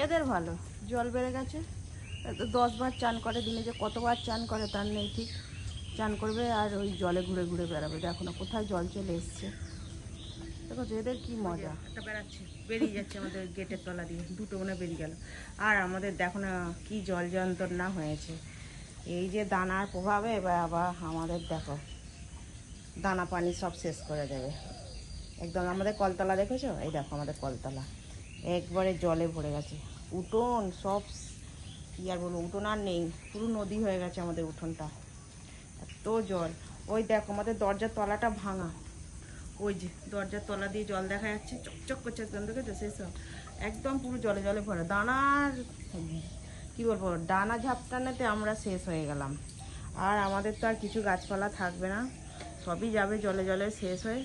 এদের ভালো, জল বেড়ে গেছে। 10 বার চান করে দিনে, যে কতবার চান করে তার নেই ঠিক। চান করবে আর ওই জলে ঘুরে ঘুরে বেড়াবে। দেখো না কোথায় জল চলে এসছে, দেখো এদের কি মজা। একটা বেড়াচ্ছে, বেরিয়ে যাচ্ছে আমাদের গেটের তলা দিয়ে, দুটো মনে বেরিয়ে গেল। আর আমাদের দেখো না কি জল যন্ত্রণা হয়েছে, এই যে দানার প্রভাবে। আবার আমাদের দেখো দানা পানি সব শেষ করে দেবে একদম। আমাদের কলতলা দেখেছো, এই দেখো আমাদের কলতলা একবারে জলে ভরে গেছে। উঠোন সব কি আর বলবো, উঠোন আর নেই, পুরো নদী হয়ে গেছে আমাদের উঠোনটা, এত জল। ওই দেখো আমাদের দরজার তলাটা ভাঙা, ওই যে দরজার তলা দিয়ে জল দেখা যাচ্ছে, চকচক করছে একদম, দেখেছো সেই সব একদম পুরো জলে জলে ভরে। দানার কি বলবো, ডানা ঝাপটানোতে আমরা শেষ হয়ে গেলাম। আর আমাদের তো আর কিছু গাছপালা থাকবে না, সবই যাবে জলে জলে শেষ হয়ে।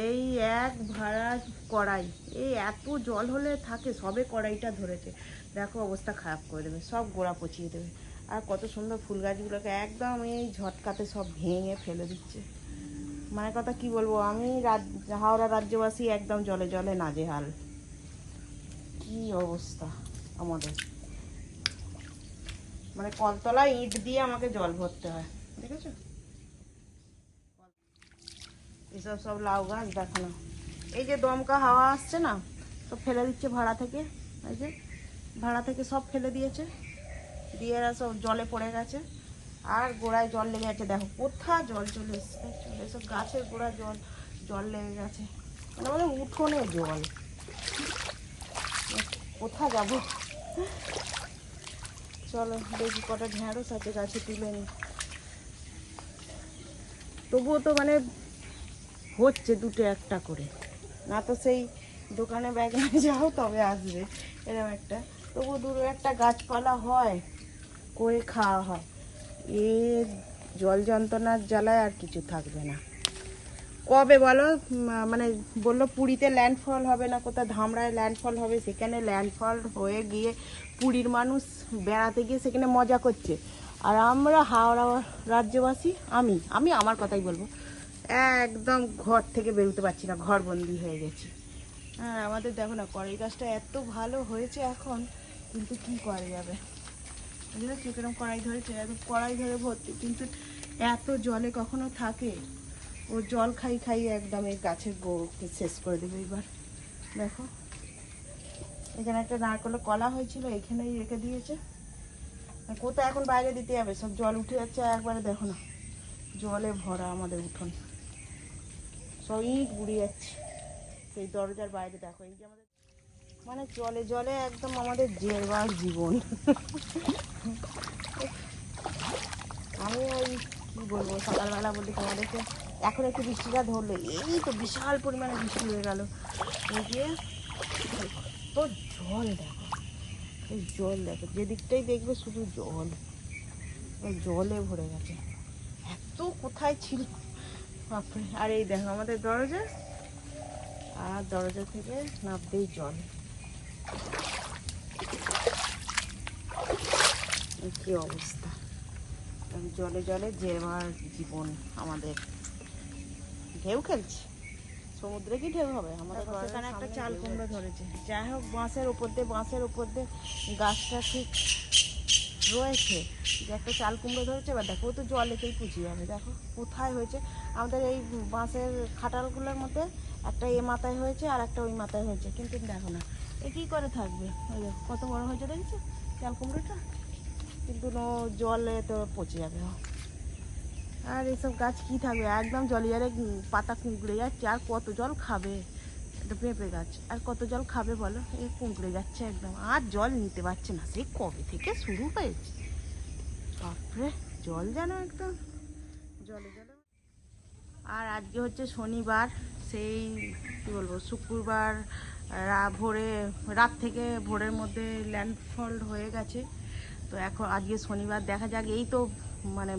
এই এক ভাড়া কড়াই, এই এত জল হলে থাকে, সবে কড়াইটা ধরেছে, দেখো অবস্থা খারাপ করে দেবে, সব গোড়া পচিয়ে দেবে। আর কত সুন্দর ফুল গাছগুলোকে একদম এই ঝটকাতে সব ভেঙে ফেলে দিচ্ছে। মানে কথা কি বলবো, আমি হাওড়া রাজ্যবাসী একদম জলে জলে নাজেহাল, কি অবস্থা আমাদের। মানে কলতলায় ইট দিয়ে আমাকে জল ভরতে হয়, দেখেছো। এসব সব লাউ গাছ দেখো না, এই যে দমকা হাওয়া আসছে না, সব ফেলে দিচ্ছে ভাড়া থেকে। এই যে ভাড়া থেকে সব ফেলে দিয়েছে, দিয়ে এরা সব জলে পড়ে গেছে। আর গোড়ায় জল লেগে গেছে, দেখো কোথায় জল চলে এসছে, এসব গাছের গোড়ায় জল জল লেগে গেছে, মানে আমাদের উঠোনে জল। কোথায় যাবো, চলো দেখি কটা ঢেঁড়স আছে গাছে তুলে নি। তবুও তো মানে হচ্ছে দুটো একটা করে, না তো সেই দোকানে ব্যাগ নিয়ে যাও তবে আসবে এরকম একটা, তবু দুটো একটা গাছপালা হয়, করে খাওয়া হয়। এ জল যন্ত্রণার জ্বালায় আর কিছু থাকবে না। কবে বলো, মানে বললো পুরীতে ল্যান্ডফল হবে না, কোথাও ধামরায় ল্যান্ডফল হবে, সেখানে ল্যান্ডফল হয়ে গিয়ে পুরীর মানুষ বেড়াতে গিয়ে সেখানে মজা করছে। আর আমরা হাওড়া রাজ্যবাসী, আমি আমি আমার কথাই বলবো, একদম ঘর থেকে বেরোতে পারছি না, ঘরবন্দি হয়ে গেছি। হ্যাঁ আমাদের দেখো না কড়াই গাছটা এত ভালো হয়েছে এখন, কিন্তু কি করা যাবে, বুঝলে কিরকম কড়াই ধরেছে, এত কড়াই ধরে ভর্তি, কিন্তু এত জলে কখনো থাকে। ও জল খাই খাই একদম এই গাছের গোড়কে শেষ করে দেবে। এবার দেখো এখানে একটা নারকেলের কলা হয়েছিল, এখানেই রেখে দিয়েছে, কোথায় এখন বাইরে দিতে যাবে, সব জল উঠে যাচ্ছে একবারে। দেখো না জলে ভরা আমাদের উঠোন, সব ইট বুড়ি যাচ্ছে সেই দরজার বাইরে। দেখো এই যে আমাদের মানে জলে জলে একদম আমাদের জেরবার জীবন। আমি ওই কী বলবো, সকালবেলা বলতে তোমাদেরকে এখন একটু বৃষ্টিটা ধরলো, এই তো বিশাল পরিমাণে বৃষ্টি হয়ে গেল। এই যে তো জল দেখো, এই জল দেখো, যেদিকটাই দেখবে শুধু জল, ওই জলে ভরে গেছে, এত কোথায় ছিল বাপরে। আর এই দেখো আমাদের দরজা, আর দরজা থেকে নামতেই জল, কি অবস্থা, জলে জলে জেরবার জীবন আমাদের। ঢেউ খেলছে, সমুদ্রে কি ঢেউ হবে আমাদের। এখানে একটা চাল কুমড়ো ধরেছে, যাই হোক বাঁশের উপর দিয়ে গাছটা ঠিক রয়েছে, যে একটা চাল কুমড়ো ধরেছে। এবার দেখো তো জলেতেই পুষিয়ে যাবে, দেখো কোথায় হয়েছে। আমাদের এই বাঁশের খাটালগুলোর মধ্যে একটা এ মাথায় হয়েছে আর একটা ওই মাথায় হয়েছে, কিন্তু দেখো না এ কী করে থাকবে। ওই দেখো কত বড় হয়েছে দেখেছো চাল কুমড়োটা, কিন্তু জলে তো পচে যাবে। আর এইসব গাছ কি থাকবে, একদম জলে জলে পাতা কুঁকড়ে যাচ্ছে, আর কত জল খাবে। এটা পেঁপে গাছ, আর কত জল খাবে বলো, এই কুঁকড়ে যাচ্ছে একদম, আর জল নিতে পারছে না, সেই কবে থেকে শুরু হয়েছে বাপরে, জল যেন একদম জলে জলে। আর আজকে হচ্ছে শনিবার, সেই কী বলবো শুক্রবার ভোরে, রাত থেকে ভোরের মধ্যে ল্যান্ডফল হয়ে গেছে। তো এখন আজকে শনিবার, দেখা যাক, এই তো মানে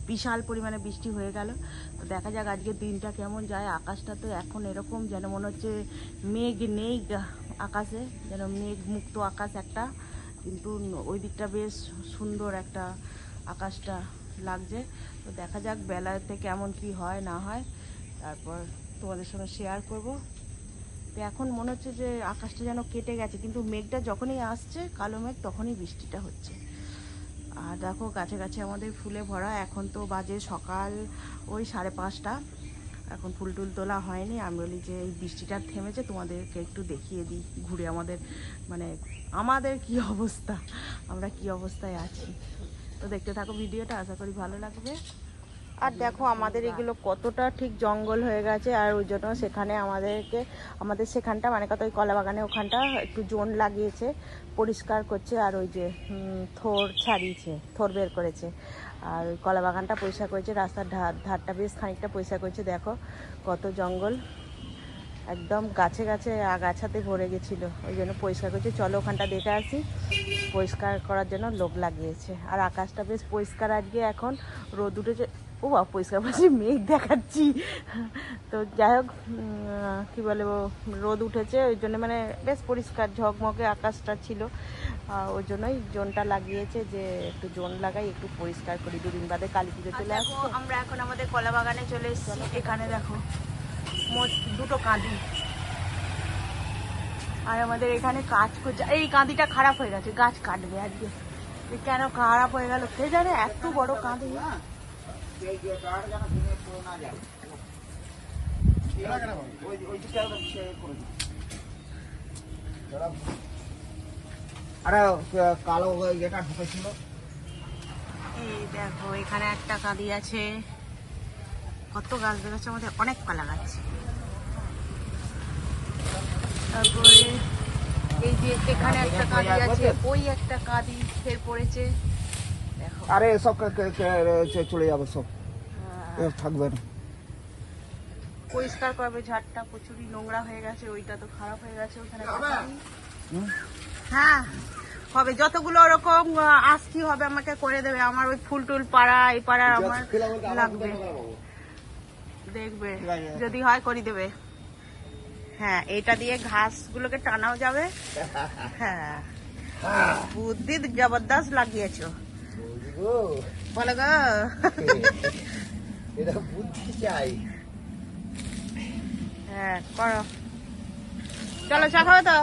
বিশাল পরিমাণে বৃষ্টি হয়ে গেল, তো দেখা যাক আজকের দিনটা কেমন যায়। আকাশটা তো এখন এরকম যেন মনে হচ্ছে মেঘ নেই আকাশে, যেন মেঘ মুক্ত আকাশ একটা, কিন্তু ওই দিকটা বেশ সুন্দর একটা আকাশটা লাগছে। তো দেখা যাক বেলাতে কেমন কি হয় না হয়, তারপর তোমাদের সঙ্গে শেয়ার করব। তো এখন মনে হচ্ছে যে আকাশটা যেন কেটে গেছে, কিন্তু মেঘটা যখনই আসছে কালো মেঘ তখনই বৃষ্টিটা হচ্ছে। আর দেখো গাছে গাছে আমাদের ফুলে ভরা। এখন তো বাজে সকাল ওই 5:30। এখন ফুল টুল তোলা হয়নি। আমি বলি যে এই বৃষ্টিটা থেমেছে, তোমাদেরকে একটু দেখিয়ে দিই ঘুরে আমাদের কি অবস্থা, আমরা কি অবস্থায় আছি। তো দেখতে থাকো ভিডিওটা, আশা করি ভালো লাগবে। আর দেখো আমাদের এগুলো কতটা ঠিক জঙ্গল হয়ে গেছে, আর ওই জন্য সেখানে আমাদের সেখানটা মানে কত ওই কলা বাগানে ওখানটা একটু জোন লাগিয়েছে, পরিষ্কার করছে। আর ওই যে থোর বের করেছে, আর ওই কলা বাগানটা পরিষ্কার করেছে, রাস্তার ধারটা বেশ খানিকটা পরিষ্কার করেছে। দেখো কত জঙ্গল, একদম গাছে গাছে আগাছাতে ভরে গেছিলো, ওই জন্য পরিষ্কার করছে। চলো ওখানটা দেখে আসি। পরিষ্কার করার জন্য লোক লাগিয়েছে। আর আকাশটা বেশ পরিষ্কার আজকে, এখন রোদ উঠেছে। ও পরিষ্কার পাচ্ছি, মেঘ দেখাচ্ছি। তো যাই হোক, কী বলে, রোদ উঠেছে ওই জন্য মানে বেশ পরিষ্কার ঝকমকে আকাশটা ছিল। ওই জন্যই জোনটা লাগিয়েছে, যে একটু জোন লাগাই, একটু পরিষ্কার করি। 2 দিন বাদে কালী পুজো চলে আসছে। আমরা এখন আমাদের কলা বাগানে চলে এসেছি। এখানে দেখো মোট 2টো কাঁদি, আর আমাদের এখানে কাজ করছে। এই কাঁদিটা খারাপ হয়ে গেছে, গাছ কাটবে আজকে। কেন খারাপ হয়ে গেল কে জানে, এত বড় কাঁদি। আরে কালো এটা ঢুকেছিল। এই দেখো এখানে একটা কাঁদি আছে। কত গাছ বেরোচ্ছে আমাদের, অনেক কলা গাছ। তারপরে এই যে এখানে একটা কাঁদি আছে, ওই একটা কাঁদি ফের পড়েছে। দেখো আরে সব চলে যাবে, সব থাকবে না। পরিষ্কার করবে ঝাড়টা, প্রচুরই নোংরা হয়ে গেছে। ওইটা তো খারাপ হয়ে গেছে। ওখানে হ্যাঁ হবে, যতগুলো ওরকম আস্তি হবে আমাকে করে দেবে। আমার ওই ফুল টুল পাড়া এই পাড়ার আমার লাগবে, দেখবে যদি হয় করে দেবে। হ্যাঁ এটা দিয়ে ঘাসগুলোকে টানাও যাবে। হ্যাঁ বুদ্ধি জবরদস্ত লাগিয়েছো, বলো গো। এটা বুদ্ধি চাই। হ্যাঁ করো, চলো চা খাবে তো।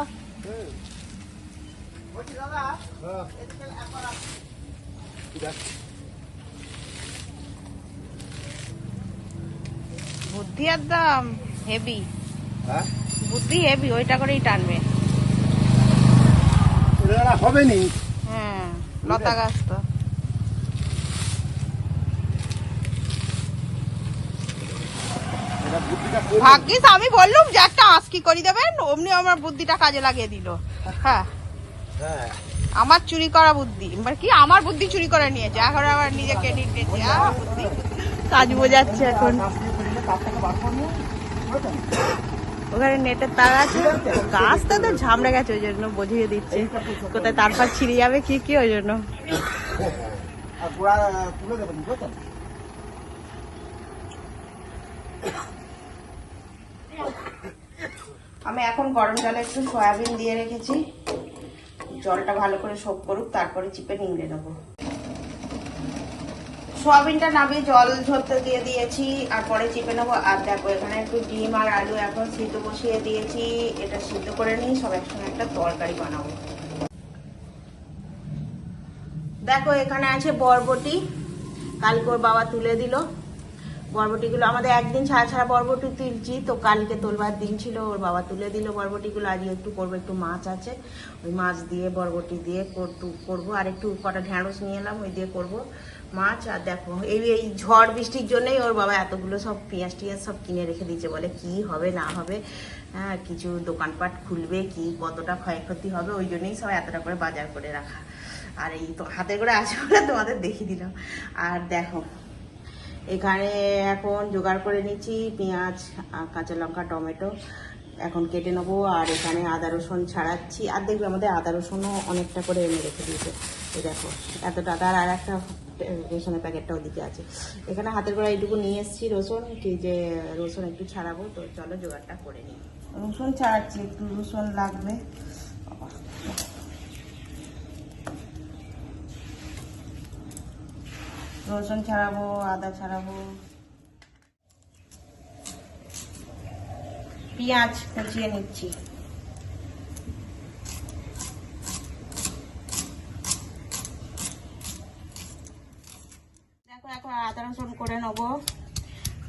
বুদ্ধি একদম হেভি, বুদ্ধি হেভি, ওইটা করেই টানবে। হবে নি। হ্যাঁ লতা গাছ তো। ভাগ্যিস আমি বললুম যে একটা আঁচকি করে দেবেন, অমনি আমার বুদ্ধিটা কাজে লাগিয়ে দিল। হ্যাঁ আমার চুরি করা বুদ্ধি, মানে কি আমার বুদ্ধি চুরি করে নিয়েছে, এখন আবার নিজে ক্রেডিট নিয়েছে। বুদ্ধি কাজ বোঝাচ্ছে এখন। ওখানে নেটের তার আছে, গাছটা তো ঝামড়ে গেছে, ওই জন্য বুঝিয়ে দিচ্ছে কোথায় তারপর ছিঁড়ে যাবে কি কি, ওই জন্য। আমি এখন গরম জলে একটু সয়াবিন দিয়ে রেখেছি, জলটা ভালো করে সোপ করুক, তারপরে চিপে নিংড়ে নেবো। সয়াবিনটা নামিয়ে জল ঝরতে দিয়ে দিয়েছি, আর পরে চিপে নেবো। আর দেখো এখানে একটু ডিম আর আলু এখন সিদ্ধ বসিয়ে দিয়েছি, এটা সিদ্ধ করে নিই, সব একসঙ্গে একটা তরকারি বানাবো। দেখো এখানে আছে বরবটি, কালকে ওর বাবা তুলে দিল। বরবটিগুলো আমাদের একদিন ছাড়া ছাড়া বরবটি তুলছি, তো কালকে তোলবার দিন ছিল, ওর বাবা তুলে দিল বরবটিগুলো। আজকে একটু করবো, একটু মাছ আছে, ওই মাছ দিয়ে বরবটি দিয়ে করবো। আর একটু কটা ঢ্যাঁড়স নিয়ে এলাম, ওই দিয়ে করবো মাছ। আর দেখো এই ঝড় বৃষ্টির জন্যই ওর বাবা এতগুলো সব পেঁয়াজ টিয়াজ সব কিনে রেখে দিয়েছে, বলে কি হবে না হবে, হ্যাঁ কিছু দোকানপাট খুলবে কি, কতটা ক্ষয়ক্ষতি হবে, ওই জন্যই সব এতটা করে বাজার করে রাখা। আর এই তো হাতে করে আছে বলে তোমাদের দেখিয়ে দিলাম। আর দেখো এখানে এখন জোগাড় করে নিচ্ছি পেঁয়াজ, কাঁচা লঙ্কা, টমেটো এখন কেটে নেবো। আর এখানে আদা রসুন ছাড়াচ্ছি। আর দেখবে আমাদের আদা রসুনও অনেকটা করে এনে রেখে দিয়েছে, এই দেখো এতটা। আর একটা রসুনের প্যাকেটটাও দিকে আছে। এখানে হাতের গোড়া এইটুকু নিয়ে এসেছি রসুন, কি যে রসুন একটু ছাড়াবো, তো চলো জোগাড়টা করে নিই। রসুন ছাড়াচ্ছি, একটু রসুন লাগবে। রসুন ছাড়াবো, আদা ছাড়াবো। পেঁয়াজ কুচিয়ে নিচ্ছি। দেখো এখন আদা রসুন করে নেবো।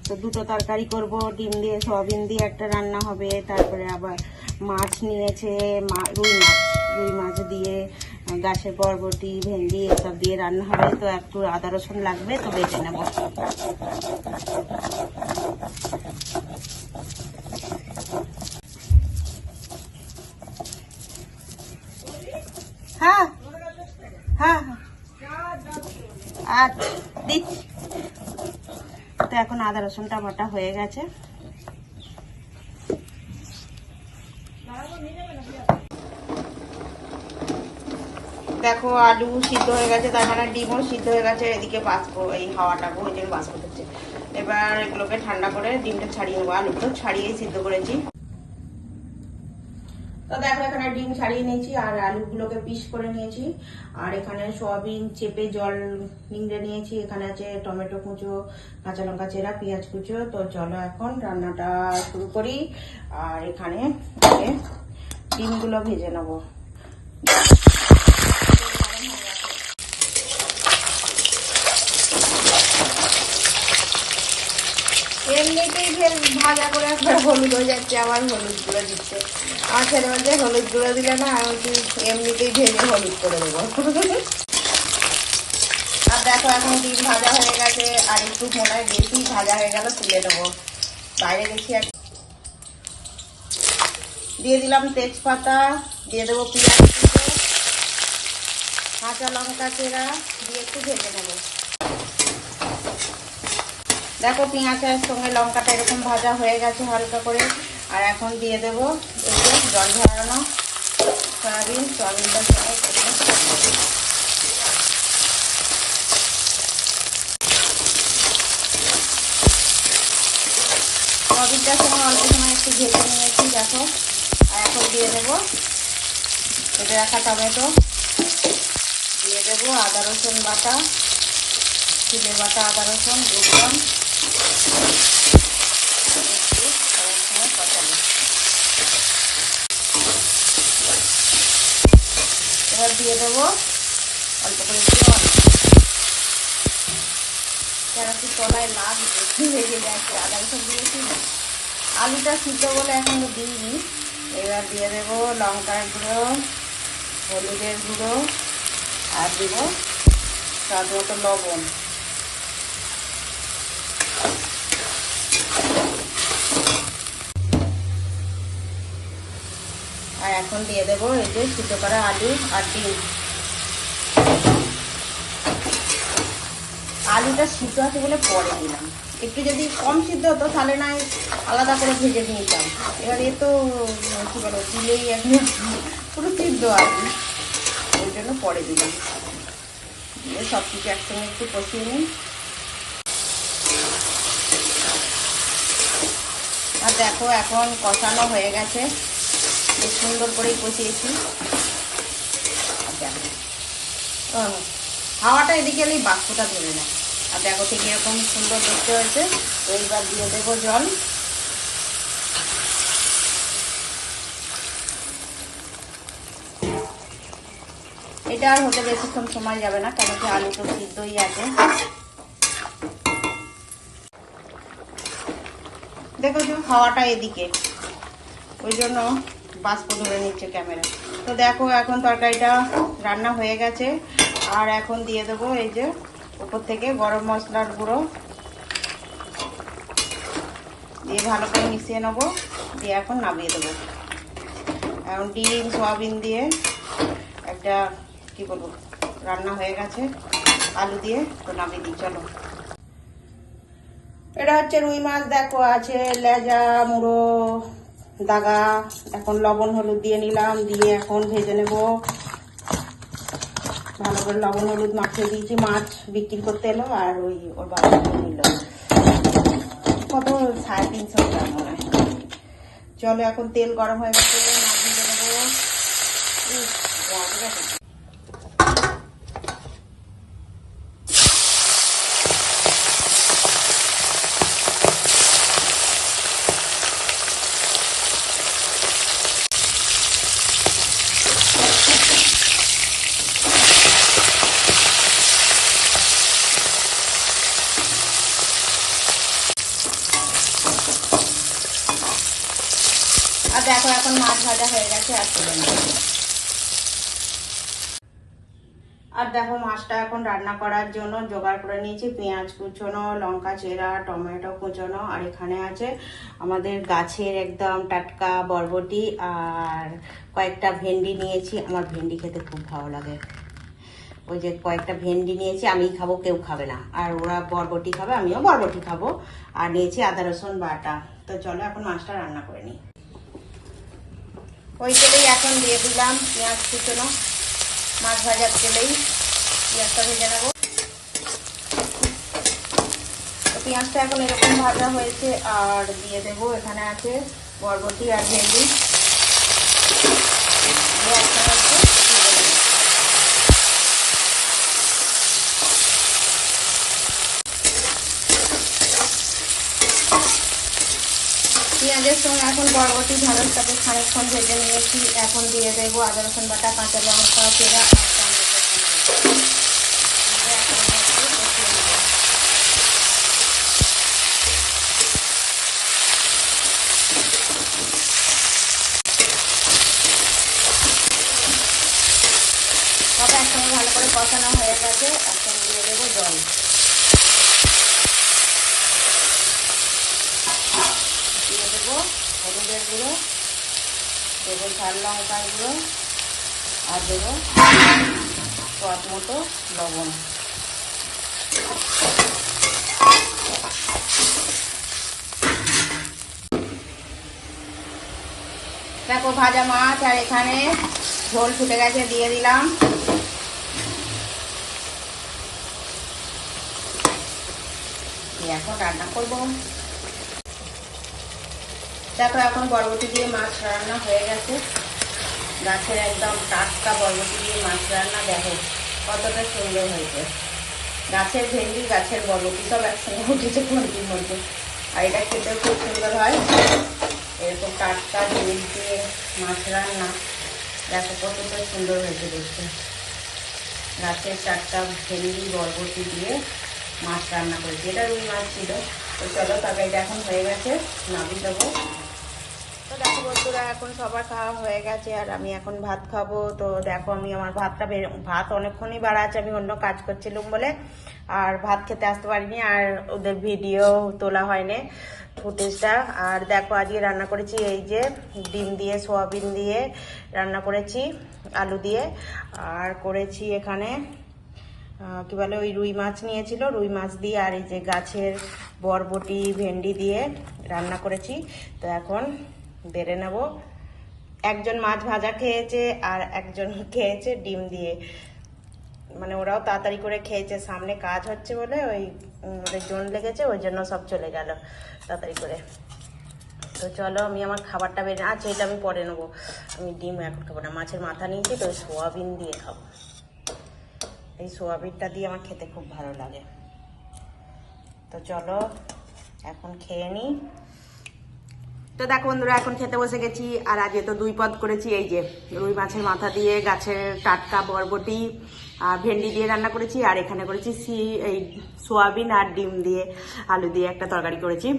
তো দুটো তরকারি করব, ডিম দিয়ে সয়াবিন দিয়ে একটা রান্না হবে, তারপরে আবার মাছ নিয়েছে, রুই মাছ দিয়ে গাছের বরবটি ভেন্ডি এসব দিয়ে রান্না হবে। তো একটু আদা রসুন লাগবে, তো বেটে নেব। হ্যাঁ হ্যাঁ আচ্ছা দিচ্ছি। তো এখন আদা রসুনটা বাটা হয়ে গেছে। দেখো আলু সিদ্ধ হয়ে গেছে, তার মানে ডিমও সিদ্ধ হয়ে গেছে। এদিকে বাঁচবো, এই হাওয়াটা ওই জন্য বাঁচবো হচ্ছে। এবার এগুলোকে ঠান্ডা করে ডিমটা ছাড়িয়ে নেবো। আলু তো ছাড়িয়েই সিদ্ধ করেছি। তো দেখো এখানে ডিম ছাড়িয়ে নিয়েছি আর আলুগুলোকে পিস করে নিয়েছি। আর এখানে সয়াবিন চেপে জল নিংড়ে নিয়েছি। এখানে আছে টমেটো কুচো, কাঁচা লঙ্কা চেরা, পেঁয়াজ কুচো। তো চলো এখন রান্নাটা শুরু করি। আর এখানে ডিমগুলো ভেজে নেবো। এমনিতেই ভাজা করে একবার হলুদ হয়ে যাচ্ছে, আবার হলুদ গুঁড়ো দিচ্ছে। আমার ছেলে বলছে হলুদ গুঁড়ো দিলে না, আমি এমনিতেই ভেজে হলুদ করে দেবো। আর দেখো এখন ডিম ভাজা হয়ে গেছে, আর একটু মনে হয় বেশি ভাজা হয়ে গেল, তুলে দেবো। বাইরে গেছি দিয়ে দিলাম তেজপাতা, দিয়ে দেবো পেঁয়াজ কুচো, কাঁচা লঙ্কা চেরা দিয়ে একটু ভেজে নেবো। দেখো পেঁয়াজের সঙ্গে লঙ্কাটা এরকম ভাজা হয়ে গেছে হালকা করে। আর এখন দিয়ে দেবো এই যে জল ঝরানো সয়াবিনটার সঙ্গে সয়াবিনটার সঙ্গে অল্প সময় একটু ভেজে নিয়েছি। দেখো আর এখন দিয়ে দেবো ভেজে রাখা টমেটো, দিয়ে দেবো আদা রসুন বাটা, চিলে বাটা আদা রসুন দিয়ে দিলাম। এবার দিয়ে দেবো অল্প করে জল, কেন কি তলায় লাল লেগে যাচ্ছে। আদা রসুন দিয়েছি, আলুটা সিদ্ধ বলে এখনো দিইনি। এবার দিয়ে দেবো লঙ্কার গুঁড়ো, হলুদের গুঁড়ো, আর দেবো স্বাদ মতো লবণ। আর এখন দিয়ে দেবো এই যে সিদ্ধ করা আলু আর ডিম। আলুটা সিদ্ধ আছে বলে পরে দিলাম, একটু যদি কম সিদ্ধ হতো তাহলে না আলাদা করে ভেজে নিতাম। এবার এ তো কি বলো দিলেই এখন পুরো সিদ্ধ আলু, ওই জন্য পরে দিলাম। দিয়ে সব কিছু একসঙ্গে একটু কষিয়ে নিই। আর দেখো এখন কষানো হয়ে গেছে, বেশ সুন্দর করেই কষিয়েছি। হাওয়াটা এদিকে এলেই বাষ্পটা ধরে নেয়। আর দেখো ঠিক এরকম সুন্দর দেখতে হয়েছে। তো এইবার দিয়ে দেবো জল। এটা আর হতে বেশিক্ষণ সময় যাবে না, কেন কি আলু তো সিদ্ধই আছে। দেখো যে হাওয়াটা এদিকে, ওই জন্য বাষ্প ধরে নিচ্ছে ক্যামেরা। তো দেখো এখন তরকারিটা রান্না হয়ে গেছে। আর এখন দিয়ে দেবো এই যে উপর থেকে গরম মশলার গুঁড়ো দিয়ে ভালো করে মিশিয়ে নেবো। দিয়ে এখন নামিয়ে দেবো। এখন ডিম সয়াবিন দিয়ে একটা কি বলবো রান্না হয়ে গেছে আলু দিয়ে। তো নামিয়ে দিই চলো। এটা হচ্ছে রুই মাছ। দেখো আছে লেজা, মুড়ো, দাগা। এখন লবণ হলুদ দিয়ে নিলাম, দিয়ে এখন ভেজে নেব। ভালো করে লবণ হলুদ মাখিয়ে দিয়েছি। মাছ বিক্রি করতে এলো আর ওর বাবা নিল কত 350 টাকা মনে হয়। চলো এখন তেল গরম হয়ে গেছে, মাছ ভেজে নেবো। এখন মাছ ভাজা হয়ে গেছে আর তুলে নেব। আর দেখো মাছটা এখন রান্না করার জন্য জোগাড় করে নিয়েছি। পেঁয়াজ কুচোনো, লঙ্কা চেরা, টমেটো কুচোনো, আর এখানে আছে আমাদের গাছের একদম টাটকা বরবটি আর কয়েকটা ভেন্ডি নিয়েছি। আমার ভেন্ডি খেতে খুব ভালো লাগে। ওই যে কয়েকটা ভেন্ডি নিয়েছি, আমি খাবো, কেউ খাবে না। আর ওরা বরবটি খাবে, আমিও বরবটি খাবো। আর নিয়েছি আদা রসুন বাটা। তো চলো এখন মাছটা রান্না করে নিই। ওই তেলেই এখন দিয়ে দিলাম পেঁয়াজ কুচোনো, মাছ ভাজার তেলেই পেঁয়াজটা ভেজে নেবো। তো পেঁয়াজটা এখন এরকম ভাজা হয়েছে, আর দিয়ে দেবো এখানে আছে বরবটি আর ভেন্ডি। পেঁয়াজের সঙ্গে এখন বরবটি ঢালটাকে খানিকক্ষণ ভেজে নিয়েছি। এখন দিয়ে দেবো আদা রসুন বাটা, কাঁচা লঙ্কা, পেঁয়াজ আর টমেটো। তবে একসঙ্গে ভালো করে কষানো হয়ে গেছে, এখন দিয়ে দেবো জল। দিয়ে দেবো হলুদের গুঁড়ো, দেবো ঝাল লঙ্কার গুঁড়ো, আর দেবো স্বাদ মতো লবণ। দেখো ভাজা মাছ আর এখানে ঝোল ফুটে গেছে, দিয়ে দিলাম। এখন রান্না করবো। দেখো এখন বরবটি দিয়ে মাছ রান্না হয়ে গেছে। গাছের একদম টাটকা বরবটি দিয়ে মাছ রান্না, দেখো কতটা সুন্দর হয়েছে। গাছের ভেন্ডি, গাছের বরবটি সব একসঙ্গে উঠেছে ঘন্টির মধ্যে। আর এটা খেতেও খুব সুন্দর হয়। এরকম টাটকা জিনিস দিয়ে মাছ রান্না, দেখো কতটা সুন্দর হয়েছে দেখতে। গাছের টাটকা ভেন্ডি বরবটি দিয়ে মাছ রান্না করেছি। এটা রুই মাছ ছিল। তো চলো তরকারিটা এখন হয়ে গেছে, নামিয়ে দেবো। তো দেখো বন্ধুরা, এখন সবার খাওয়া হয়ে গেছে আর আমি এখন ভাত খাবো। তো দেখো আমি আমার ভাত অনেকক্ষণই বাড়া আছে, আমি অন্য কাজ করছিলাম বলে আর ভাত খেতে আসতে পারিনি, আর ওদের ভিডিও তোলা হয়নি ফুটেজটা। আর দেখো আজকে রান্না করেছি এই যে ডিম দিয়ে, সোয়াবিন দিয়ে রান্না করেছি, আলু দিয়ে। আর করেছি এখানে কি বলে ওই রুই মাছ নিয়েছিল, রুই মাছ দিয়ে আর এই যে গাছের বরবটি ভেন্ডি দিয়ে রান্না করেছি। তো এখন বেড়ে নেব। একজন মাছ ভাজা খেয়েছে আর একজন খেয়েছে ডিম দিয়ে, মানে ওরাও তাড়াতাড়ি করে খেয়েছে, সামনে কাজ হচ্ছে বলে ওই ওদের জোন লেগেছে, ওই জন্য সব চলে গেল তাড়াতাড়ি করে। তো চলো আমি আমার খাবারটা বেড়ে, আচ্ছা এটা আমি পরে নেবো। আমি ডিম এখন খাবো না, মাছের মাথা নিয়েছি তো সোয়াবিন দিয়ে খাবো। এই সোয়াবিনটা দিয়ে আমার খেতে খুব ভালো লাগে। তো চলো এখন খেয়ে নিই। তো দেখো বন্ধুরা, এখন খেতে বসে গেছি। আর আজকে তো 2 পদ করেছি, এই যে রুই মাছের মাথা দিয়ে গাছের টাটকা বরবটি আর ভেন্ডি দিয়ে রান্না করেছি। আর এখানে করেছি এই সোয়াবিন আর ডিম দিয়ে আলু দিয়ে একটা তরকারি করেছি।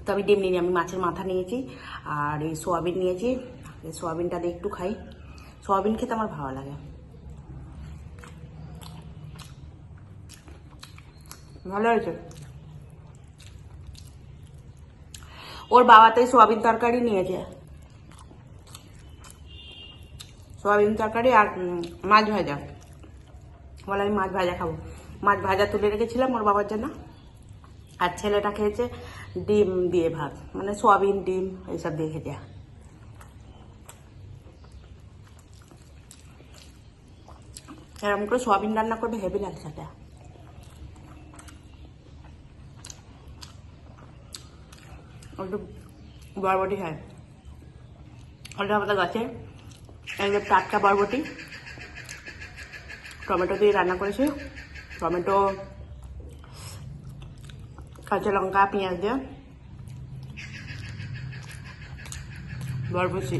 তো আমি ডিম নিয়ে, আমি মাছের মাথা নিয়েছি আর এই সোয়াবিন নিয়েছি। এই সোয়াবিনটা দিয়ে একটু খাই, সোয়াবিন খেতে আমার ভালো লাগে। ভালো হয়েছে। ওর বাবা তো সোয়াবিন তরকারি নিয়েছে, সোয়াবিন তরকারি আর মাছ ভাজা। বলে আমি মাছ ভাজা খাবো। মাছ ভাজা তুলে রেখেছিলাম ওর বাবার জন্য। আর ছেলেটা খেয়েছে ডিম দিয়ে ভাত, মানে সোয়াবিন ডিম এইসব দিয়ে খেতে। এরকম করে সোয়াবিন রান্না করবে, হেভি লাগে সাথে। একটু বরবটি খায়, ওটা আমাদের গাছে একদম টাটকা বরবটি, টমেটো দিয়ে রান্না করেছি। টমেটো, কাঁচা লঙ্কা, পেঁয়াজ দিয়ে বরবটি,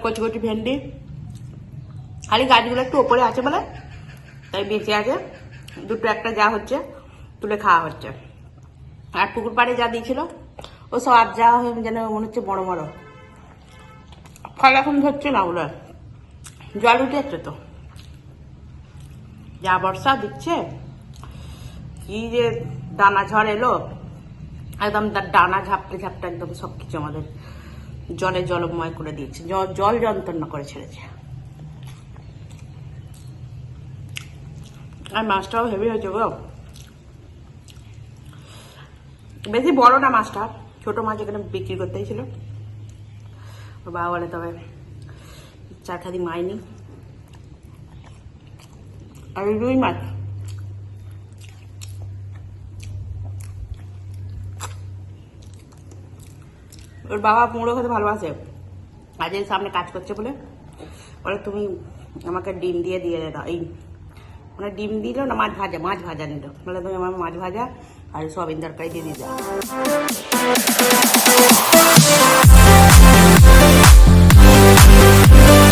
কচি কচি ভেন্ডি। খালি গাছগুলো একটু ওপরে আছে বলে তাই বেঁচে আছে, দুটো একটা যা হচ্ছে তুলে খাওয়া হচ্ছে। আর পুকুর পাড়ে যা দিয়েছিল ও সব আর যা হয়ে যেন মনে হচ্ছে বড় বড় ফল এখন ধরছে না ওগুলো, জল উঠে যাচ্ছে তো, যা বর্ষা দিচ্ছে, কি যে দানা ঝড় এলো, একদম ডানা ঝাপটে ঝাপটে একদম সবকিছু আমাদের জলে জলময় করে দিয়েছে, জল যন্ত্রণা করে ছেড়েছে। আর মাছটাও হেভি হয়েছে গো, বেশি বড় না মাছটা, ছোট মাছ এখানে বিক্রি করতেই ছিল। ওর বাবা বলে তবে চারখাদি মাইনি। আর রুই মাছ ওর বাবা মুড়ো খেতে ভালোবাসে, আজ এর সামনে কাজ করছে বলে তুমি আমাকে ডিম দিয়ে দাও, এই মানে ডিম দিল না, মাছ ভাজা নিল, বলে তুমি আমার মাছ ভাজা আর সয়াবিন তরকারি দিয়ে দাও।